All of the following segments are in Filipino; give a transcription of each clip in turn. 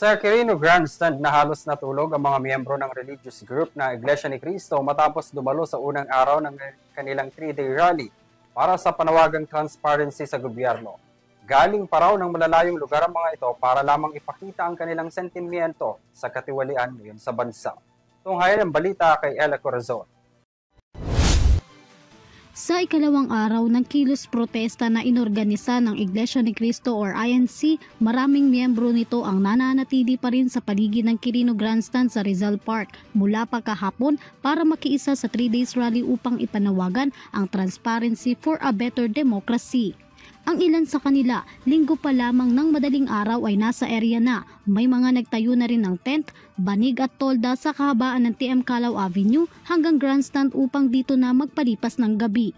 Sa Quirino Grandstand na halos natulog ang mga miyembro ng religious group na Iglesia ni Cristo matapos dumalo sa unang araw ng kanilang 3-day rally para sa panawagang transparency sa gobyerno. Galing pa raw ng malalayong lugar ang mga ito para lamang ipakita ang kanilang sentimiento sa katiwalian ngayon sa bansa. Tunghayan ang balita kay Ella Corazon. Sa ikalawang araw ng kilos protesta na inorganisa ng Iglesia ni Cristo or INC, maraming miyembro nito ang nananatili pa rin sa paligid ng Quirino Grandstand sa Rizal Park mula pa kahapon para makiisa sa 3 days rally upang ipanawagan ang Transparency for a Better Democracy. Ang ilan sa kanila, linggo pa lamang ng madaling araw ay nasa area na. May mga nagtayo na rin ng tent, banig at tolda sa kahabaan ng TM Calao Avenue hanggang grandstand upang dito na magpalipas ng gabi.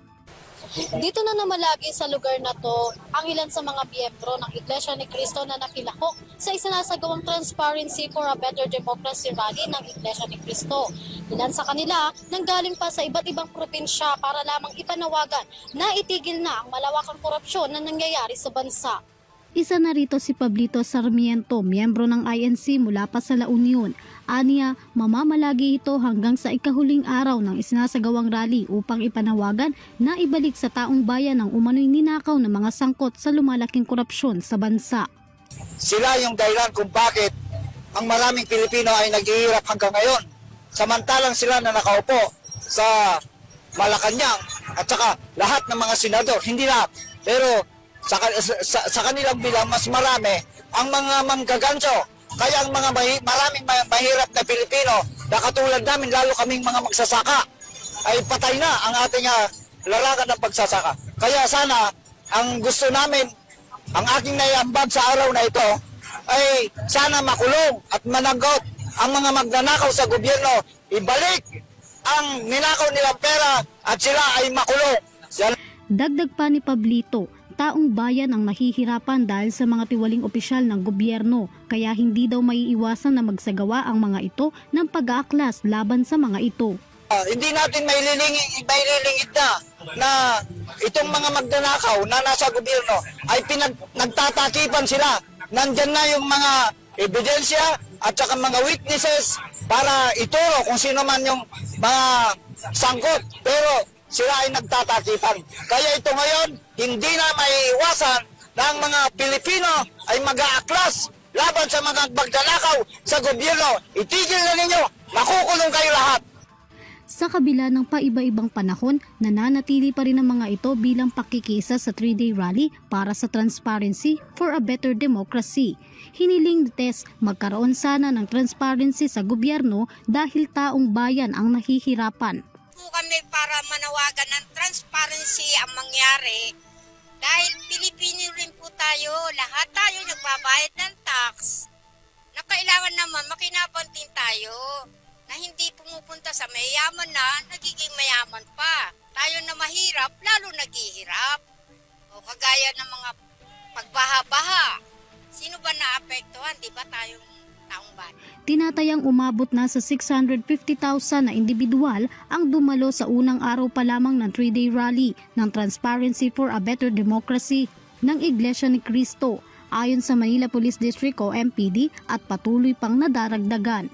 Dito na namalagi sa lugar na to ang ilan sa mga miyembro ng Iglesia ni Cristo na nakilahok sa isinasagawang Transparency for a Better Democracy rally ng Iglesia ni Cristo. Ilan sa kanila nanggaling pa sa iba't ibang probinsya para lamang ipanawagan na itigil na ang malawakang korupsyon na nangyayari sa bansa. Isa na rito si Pablito Sarmiento, miyembro ng INC mula pa sa La Union. Aniya, mamamalagi ito hanggang sa ikahuling araw ng isinasagawang rally upang ipanawagan na ibalik sa taong bayan ang umano'y ninakaw ng mga sangkot sa lumalaking korupsyon sa bansa. Sila yung dahilan kung bakit ang maraming Pilipino ay naghihirap hanggang ngayon. Samantalang sila na nakaupo sa Malacanang at saka lahat ng mga senador, hindi lahat, pero sa kanilang bilang mas marami ang mga manggaganso. Kaya ang mga maraming mahirap na Pilipino na katulad namin, lalo kaming mga magsasaka, ay patay na ang ating larangan ng pagsasaka. Kaya sana ang gusto namin, ang aking naiambag sa araw na ito ay sana makulong at managot ang mga magnanakaw sa gobyerno, ibalik ang ninakaw nilang pera at sila ay makulong. Dagdag pa ni Pablito, taong bayan ang nahihirapan dahil sa mga tiwaling opisyal ng gobyerno, kaya hindi daw maiiwasan na magsagawa ang mga ito ng pag-aaklas laban sa mga ito. Hindi natin maililingid na itong mga magnanakaw na nasa gobyerno ay nagtatakipan sila. Nandyan na yung mga ebidensya at saka mga witnesses para ituro kung sino man yung mga sangkot. Pero sila ay nagtatakipan. Kaya ito ngayon, hindi na maiiwasan na ang mga Pilipino ay mag-aaklas laban sa mga magnanakaw sa gobyerno. Itigil na ninyo, makukulong kayo lahat. Sa kabila ng paiba-ibang panahon, nananatili pa rin ang mga ito bilang pakikisa sa 3-day rally para sa Transparency for a Better Democracy. Hiniling ni Tess magkaroon sana ng transparency sa gobyerno dahil taong bayan ang nahihirapan. Kami para manawagan ng transparency ang mangyari dahil Pilipino rin po tayo, lahat tayo nagbabayad ng tax na kailangan naman makinabantin tayo na hindi pumupunta sa mayaman na nagiging mayaman pa. Tayo na mahirap, lalo naghihirap. O kagaya ng mga pagbaha-baha. Sino ba naapektuhan? Di ba tayong taong bayan? Tinatayang umabot na sa 650,000 na individual ang dumalo sa unang araw pa lamang ng 3-day rally ng Transparency for a Better Democracy ng Iglesia ni Cristo ayon sa Manila Police District o MPD at patuloy pang nadaragdagan.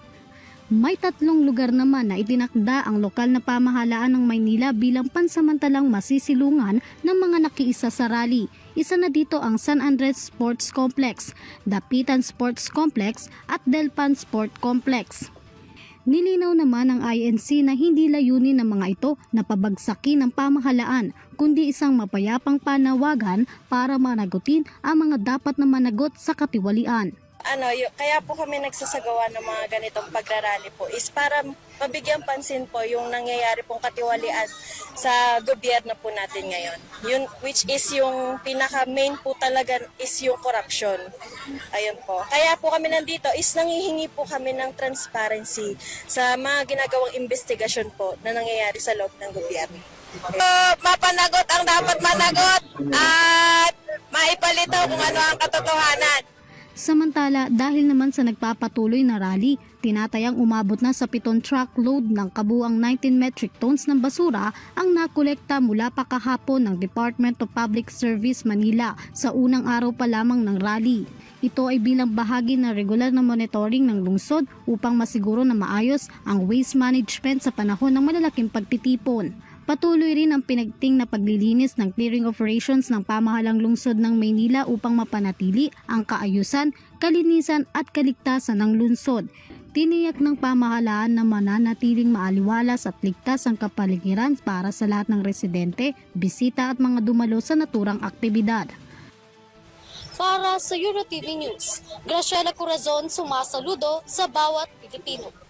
May 3 lugar naman na itinakda ang lokal na pamahalaan ng Maynila bilang pansamantalang masisilungan ng mga nakiisa sa rally. Isa na dito ang San Andres Sports Complex, Dapitan Sports Complex at Delpan Sport Complex. Nilinaw naman ng INC na hindi layunin ng mga ito na pabagsakin ng pamahalaan, kundi isang mapayapang panawagan para managutin ang mga dapat na managot sa katiwalian. Kaya po kami nagsasagawa ng mga ganitong pagrarally po is para mabigyan pansin po yung nangyayari pong katiwalian sa gobyerno po natin ngayon. Yun, which is yung pinaka-main po talaga is yung corruption. Ayun po. Kaya po kami nandito is nangihingi po kami ng transparency sa mga ginagawang investigasyon po na nangyayari sa loob ng gobyerno. Mapanagot ang dapat managot at maipalito kung ano ang katotohanan. Samantala, dahil naman sa nagpapatuloy na rally, tinatayang umabot na sa 7 truckload ng kabuang 19 metric tons ng basura ang nakolekta mula pa kahapon ng Department of Public Service Manila sa unang araw pa lamang ng rally. Ito ay bilang bahagi ng regular na monitoring ng lungsod upang masiguro na maayos ang waste management sa panahon ng malalaking pagtitipon. Patuloy rin ang pinagting na paglilinis ng clearing operations ng pamahalang lungsod ng Maynila upang mapanatili ang kaayusan, kalinisan at kaligtasan ng lungsod. Tiniyak ng pamahalaan na mananatiling maaliwalas at ligtas ang kapaligiran para sa lahat ng residente, bisita at mga dumalo sa naturang aktibidad. Para sa EuroTV News, Graciela Corazon sumasaludo sa bawat Pilipino.